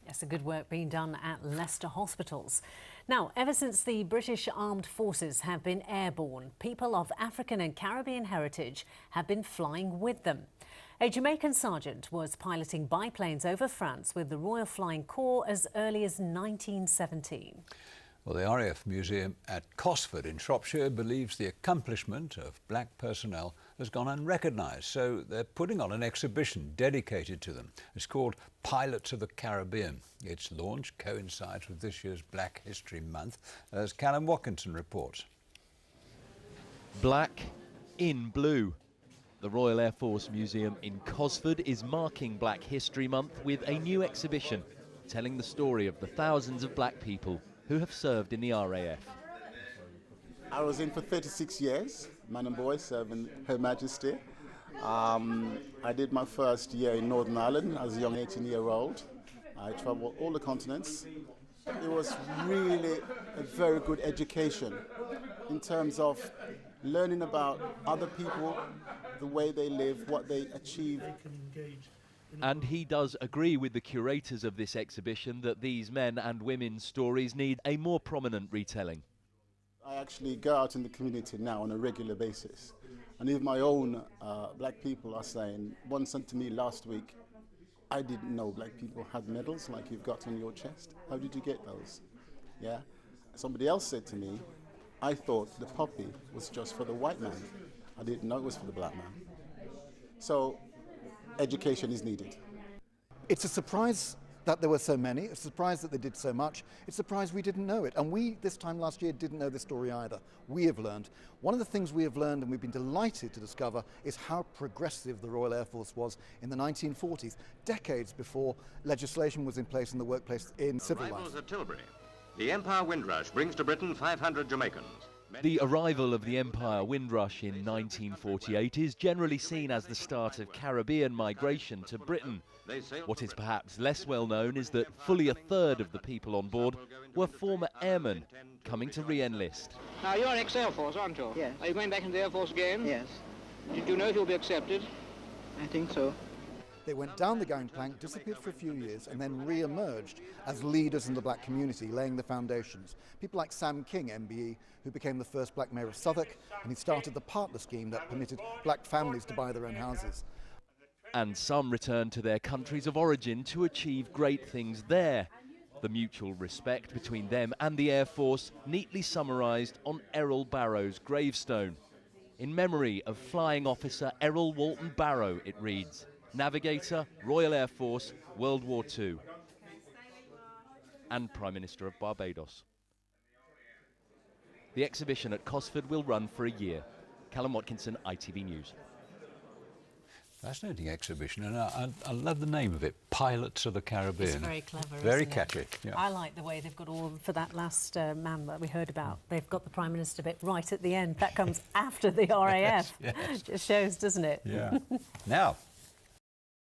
Yes, good work being done at Leicester hospitals. Now, ever since the British Armed Forces have been airborne, people of African and Caribbean heritage have been flying with them. A Jamaican sergeant was piloting biplanes over France with the Royal Flying Corps as early as 1917. Well, the RAF Museum at Cosford in Shropshire believes the accomplishment of black personnel has gone unrecognised, so they're putting on an exhibition dedicated to them. It's called Pilots of the Caribbean. Its launch coincides with this year's Black History Month, as Callum Watkinson reports. Black in blue. The Royal Air Force Museum in Cosford is marking Black History Month with a new exhibition telling the story of the thousands of black people who have served in the RAF. I was in for 36 years, man and boy, serving Her Majesty. I did my first year in Northern Ireland as a young 18-year-old. I traveled all the continents. It was really a very good education in terms of learning about other people, the way they live, what they achieve. And he does agree with the curators of this exhibition that these men and women's stories need a more prominent retelling. I actually go out in the community now on a regular basis. And even my own black people are saying, one said to me last week, I didn't know black people had medals like you've got on your chest. How did you get those? Yeah. Somebody else said to me, I thought the poppy was just for the white man. I didn't know it was for the black man. So education is needed. It's a surprise that there were so many. It's a surprise that they did so much. It's a surprise we didn't know it. And we, this time last year, didn't know this story either. We have learned. One of the things we have learned, and we've been delighted to discover, is how progressive the Royal Air Force was in the 1940s, decades before legislation was in place in the workplace in civil life. Arrivals at Tilbury. The Empire Windrush brings to Britain 500 Jamaicans. The arrival of the Empire Windrush in 1948 is generally seen as the start of Caribbean migration to Britain. What is perhaps less well known is that fully a third of the people on board were former airmen coming to re-enlist. Now, you're an ex-Air Force, aren't you? Yes. Are you going back into the Air Force again? Yes. Did you know if you'll be accepted? I think so. They went down the gangplank, disappeared for a few years, and then re-emerged as leaders in the black community, laying the foundations. People like Sam King, MBE, who became the first black mayor of Southwark, and he started the partner scheme that permitted black families to buy their own houses. And some returned to their countries of origin to achieve great things there. The mutual respect between them and the Air Force neatly summarised on Errol Barrow's gravestone. In memory of Flying Officer Errol Walton Barrow, it reads, Navigator, Royal Air Force, World War II, and Prime Minister of Barbados. The exhibition at Cosford will run for a year. Callum Watkinson, ITV News. Fascinating exhibition, and I love the name of it, Pilots of the Caribbean. It's very clever, very isn't catchy. It? Yeah. I like the way they've got all, for that last man that we heard about, they've got the Prime Minister bit right at the end. That comes after the RAF. Yes. Just shows, doesn't it? Yeah. Now,